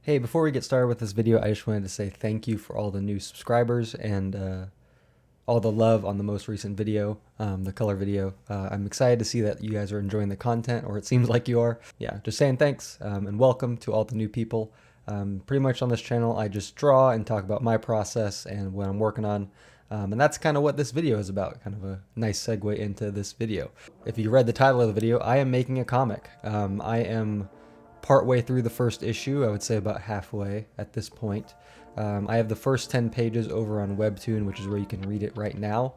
Hey, before we get started with this video, I just wanted to say thank you for all the new subscribers and all the love on the most recent video, the color video. I'm excited to see that you guys are enjoying the content, or it seems like you are. Yeah, just saying thanks and welcome to all the new people. Pretty much on this channel, I just draw and talk about my process and what I'm working on. And that's kind of what this video is about, kind of a nice segue into this video. If you read the title of the video, I am making a comic. I am partway through the first issue, I would say about halfway at this point. I have the first 10 pages over on Webtoon, which is where you can read it right now,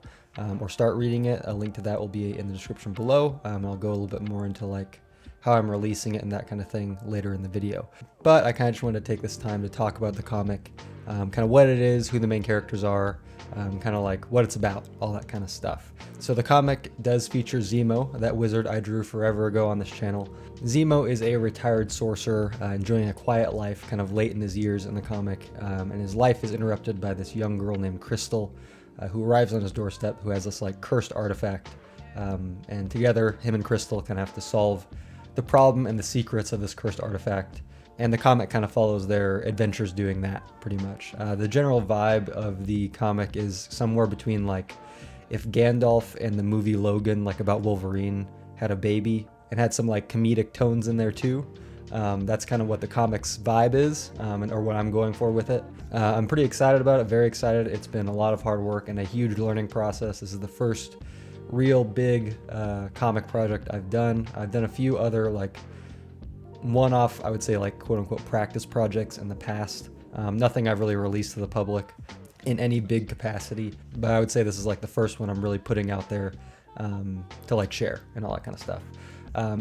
or start reading it. A link to that will be in the description below. I'll go a little bit more into like how I'm releasing it and that kind of thing later in the video. But I kind of just wanted to take this time to talk about the comic, kind of what it is, who the main characters are, kind of like what it's about, all that kind of stuff. So the comic does feature Zemo, that wizard I drew forever ago on this channel. Zemo is a retired sorcerer enjoying a quiet life kind of late in his years in the comic, and his life is interrupted by this young girl named Crystal, who arrives on his doorstep, who has this like cursed artifact, and together him and Crystal kind of have to solve the problem and the secrets of this cursed artifact. And the comic kind of follows their adventures doing that, pretty much. The general vibe of the comic is somewhere between like if Gandalf and the movie Logan, like about Wolverine, had a baby and had some like comedic tones in there too. That's kind of what the comic's vibe is, or what I'm going for with it. I'm pretty excited about it, very excited. It's been a lot of hard work and a huge learning process. This is the first real big comic project I've done. I've done a few other like one-off, I would say, like quote-unquote practice projects in the past. Nothing I've really released to the public in any big capacity, but I would say this is like the first one I'm really putting out there to like share and all that kind of stuff.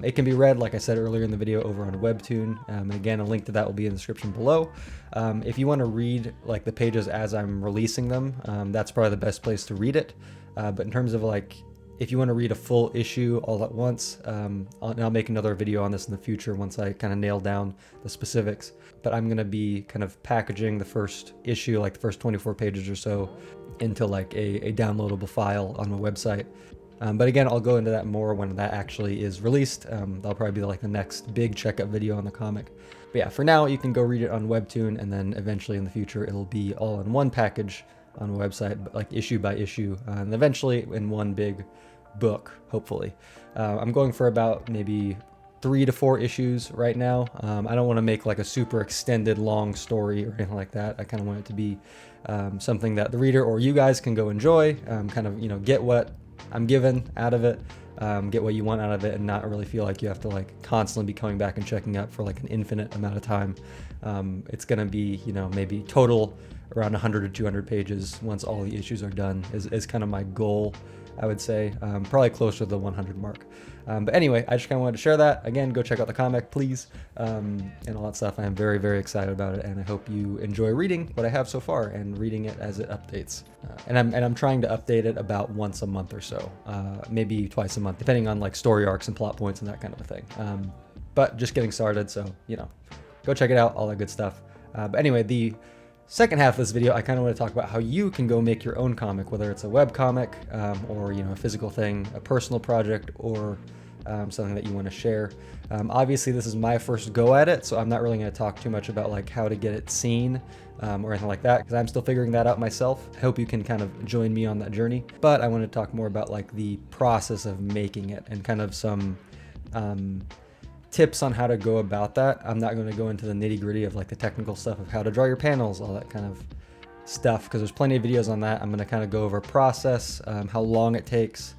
It can be read, like I said earlier in the video, over on Webtoon, and again, a link to that will be in the description below. If you want to read like the pages as I'm releasing them, that's probably the best place to read it. But in terms of like, if you want to read a full issue all at once, I'll make another video on this in the future once I kind of nail down the specifics. But I'm going to be kind of packaging the first issue, like the first 24 pages or so, into like a downloadable file on my website. But again, I'll go into that more when that actually is released. That'll probably be like the next big checkup video on the comic. But yeah, for now, you can go read it on Webtoon, and then eventually in the future, it'll be all in one package on my website, like issue by issue, and eventually in one big book, hopefully. I'm going for about maybe 3 to 4 issues right now. I don't want to make like a super extended long story or anything like that. I kind of want it to be something that the reader or you guys can go enjoy, kind of, you know, get what I'm given out of it, get what you want out of it, and not really feel like you have to like constantly be coming back and checking up for like an infinite amount of time. It's gonna be, you know, maybe total around 100 or 200 pages once all the issues are done is kind of my goal, I would say. Probably closer to the 100 mark. But anyway, I just kind of wanted to share that. Again, go check out the comic, please, and all that stuff. I am very, very excited about it, and I hope you enjoy reading what I have so far and reading it as it updates. And I'm trying to update it about once a month or so, maybe twice a month, depending on like story arcs and plot points and that kind of a thing. But just getting started, so, you know, go check it out, all that good stuff. But anyway, the second half of this video, I kind of want to talk about how you can go make your own comic, whether it's a web comic, or, you know, a physical thing, a personal project, or something that you want to share. Obviously, this is my first go at it, so I'm not really going to talk too much about like how to get it seen or anything like that, because I'm still figuring that out myself. I hope you can kind of join me on that journey. But I want to talk more about like the process of making it and kind of some tips on how to go about that. I'm not going to go into the nitty-gritty of like the technical stuff of how to draw your panels, all that kind of stuff, because there's plenty of videos on that. I'm going to kind of go over process, how long it takes,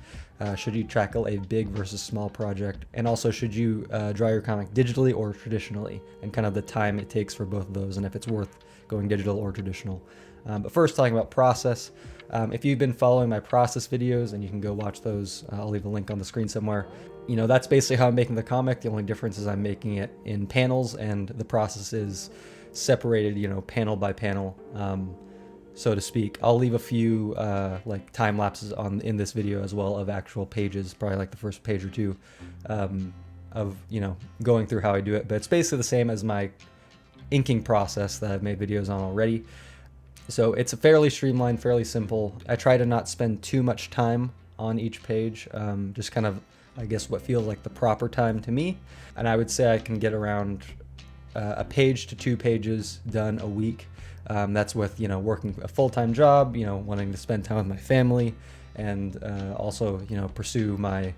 should you tackle a big versus small project, and also should you draw your comic digitally or traditionally, and kind of the time it takes for both of those, and if it's worth going digital or traditional. But first, talking about process. If you've been following my process videos, and you can go watch those, I'll leave a link on the screen somewhere. You know, that's basically how I'm making the comic. The only difference is I'm making it in panels, and the process is separated, you know, panel by panel, so to speak. I'll leave a few like time lapses in this video as well of actual pages, probably like the first page or two, of, you know, going through how I do it. But it's basically the same as my inking process that I've made videos on already. So it's a fairly streamlined, fairly simple. I try to not spend too much time on each page, just kind of, I guess, what feels like the proper time to me. And I would say I can get around a page to 2 pages done a week. That's with, working a full-time job, wanting to spend time with my family, and also, pursue my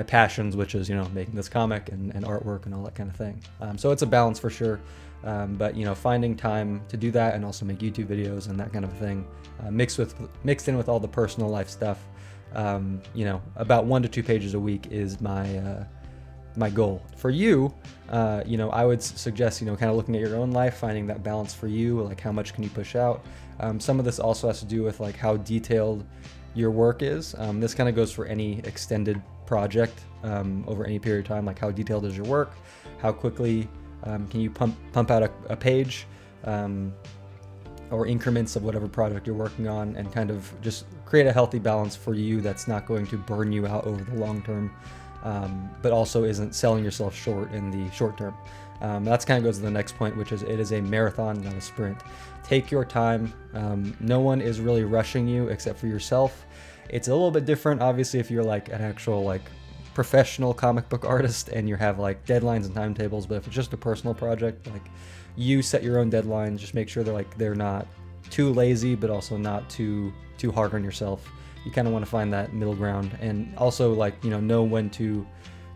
passions, which is, making this comic and artwork and all that kind of thing. So it's a balance for sure. But, finding time to do that and also make YouTube videos and that kind of thing, mixed in with all the personal life stuff, about 1 to 2 pages a week is my goal. For you, I would suggest, kind of looking at your own life, finding that balance for you, like how much can you push out. Some of this also has to do with like how detailed your work is. This kind of goes for any extended project over any period of time, like how detailed is your work, how quickly can you pump out a page, or increments of whatever project you're working on, and kind of just create a healthy balance for you that's not going to burn you out over the long term, but also isn't selling yourself short in the short term. That's kind of goes to the next point, which is it is a marathon, not a sprint. Take your time. No one is really rushing you except for yourself. It's a little bit different, obviously, if you're like an actual like professional comic book artist and you have like deadlines and timetables. But if it's just a personal project, like you set your own deadlines, just make sure they're not too lazy, but also not too hard on yourself. You kind of want to find that middle ground, and also like know when to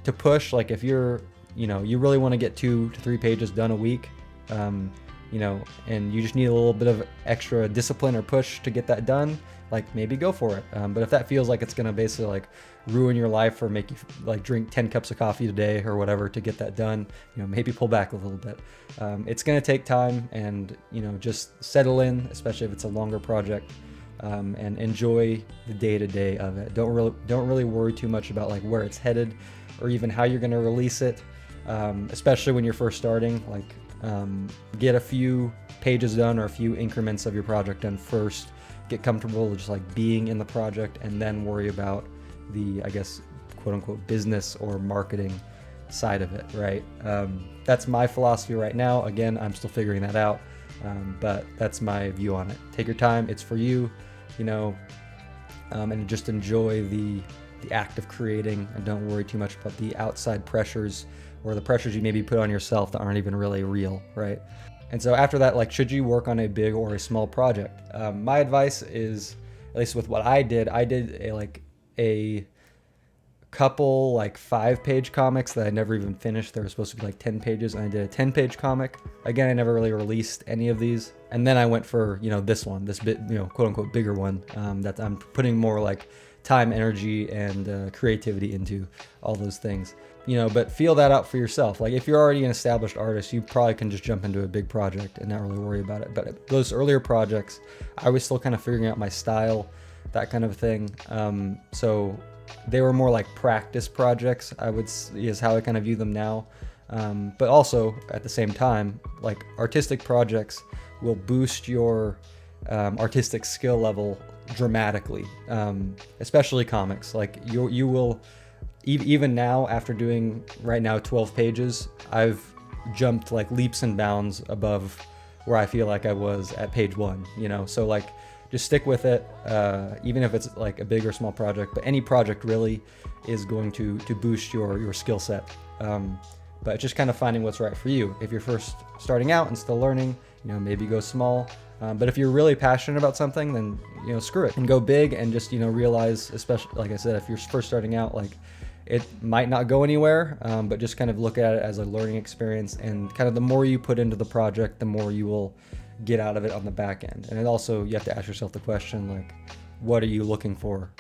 push. Like if you're you really want to get 2 to 3 pages done a week, and you just need a little bit of extra discipline or push to get that done, like maybe go for it. But if that feels like it's gonna basically like ruin your life or make you like drink 10 cups of coffee a day or whatever to get that done, maybe pull back a little bit. It's gonna take time, and just settle in, especially if it's a longer project, and enjoy the day-to-day of it. Don't really worry too much about like where it's headed or even how you're gonna release it, especially when you're first starting. Like get a few pages done or a few increments of your project done first. Get comfortable with just like being in the project, and then worry about the, I guess, quote unquote business or marketing side of it, right? That's my philosophy right now. Again, I'm still figuring that out, but that's my view on it. Take your time. It's for you, and just enjoy the act of creating, and don't worry too much about the outside pressures or the pressures you maybe put on yourself that aren't even really real, right? And so after that, like, should you work on a big or a small project? My advice is, at least with what I did a couple like 5-page comics that I never even finished. They were supposed to be like 10 pages, and I did a 10-page comic. Again, I never really released any of these. And then I went for, this bit, quote unquote bigger one, that I'm putting more like time, energy, and creativity into all those things. But feel that out for yourself. Like if you're already an established artist, you probably can just jump into a big project and not really worry about it. But those earlier projects, I was still kind of figuring out my style, that kind of thing. So they were more like practice projects, is how I kind of view them now. But also at the same time, like artistic projects will boost your artistic skill level dramatically, especially comics. Like you will, even now after doing right now 12 pages, I've jumped like leaps and bounds above where I feel like I was at page 1, so like just stick with it, even if it's like a big or small project. But any project really is going to boost your skill set, but just kind of finding what's right for you. If you're first starting out and still learning, maybe go small. But if you're really passionate about something, then screw it and go big, and just realize, especially like I said, if you're first starting out, like it might not go anywhere, but just kind of look at it as a learning experience, and kind of the more you put into the project, the more you will get out of it on the back end. And then also you have to ask yourself the question, like, what are you looking for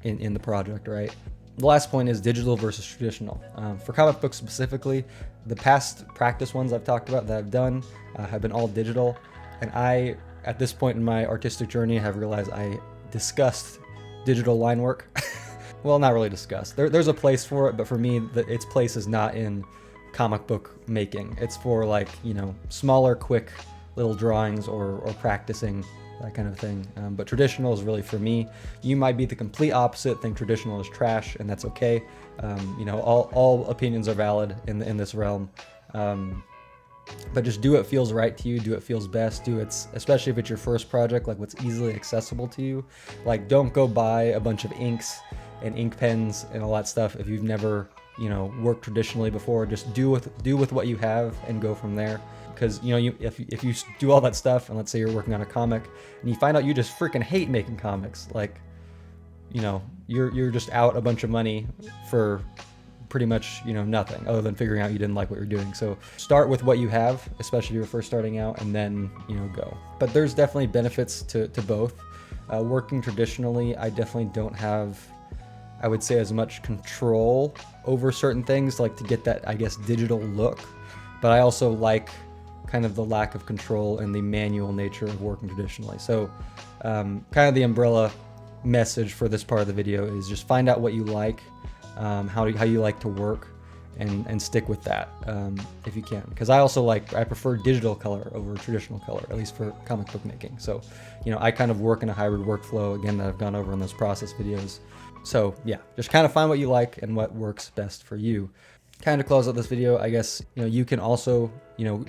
in the project, right? The last point is digital versus traditional. For comic books specifically, the past practice ones I've talked about that I've done have been all digital, and I, at this point in my artistic journey, have realized I discussed digital line work. Well, not really discussed. There's a place for it, but for me, its place is not in comic book making. It's for like, smaller, quick little drawings or practicing, that kind of thing. But traditional is really for me. You might be the complete opposite, think traditional is trash, and that's okay. All opinions are valid in this realm. But just do what feels right to you, do what feels best, especially if it's your first project, like what's easily accessible to you. Like don't go buy a bunch of inks and ink pens and all that stuff if you've never, worked traditionally before, just do with what you have and go from there. Because if you do all that stuff, and let's say you're working on a comic and you find out you just freaking hate making comics, like, you're just out a bunch of money for pretty much nothing other than figuring out you didn't like what you're doing. So start with what you have, especially if you're first starting out, and then go. But there's definitely benefits to both. Working traditionally, I definitely don't have, I would say, as much control over certain things, like to get that, I guess, digital look. But I also like kind of the lack of control and the manual nature of working traditionally. So kind of the umbrella message for this part of the video is just find out what you like, how you like to work, and stick with that if you can. Because I prefer digital color over traditional color, at least for comic book making. So I kind of work in a hybrid workflow, again, that I've gone over in those process videos. So yeah, just kind of find what you like and what works best for you. Kind of close out this video, I guess, you can also,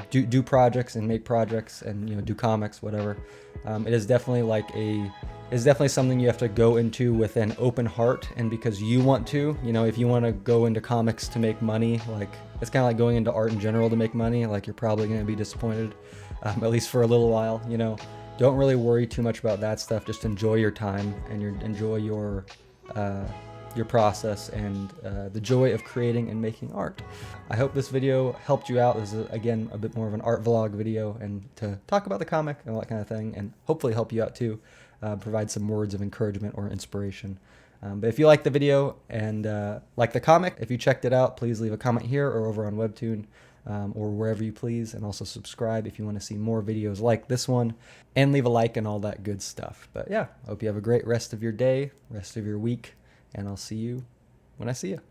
do projects and make projects and, do comics, whatever. It is definitely it's definitely something you have to go into with an open heart, and because you want to. If you want to go into comics to make money, like, it's kind of like going into art in general to make money, like, you're probably going to be disappointed, at least for a little while. Don't really worry too much about that stuff. Just enjoy your time and enjoy your process and the joy of creating and making art. I hope this video helped you out. This is, again, a bit more of an art vlog video, and to talk about the comic and all that kind of thing, and hopefully help you out too, provide some words of encouragement or inspiration. But if you liked the video and like the comic, if you checked it out, please leave a comment here or over on Webtoon, or wherever you please, and also subscribe if you want to see more videos like this one, and leave a like and all that good stuff. But yeah, hope you have a great rest of your day, rest of your week, and I'll see you when I see you.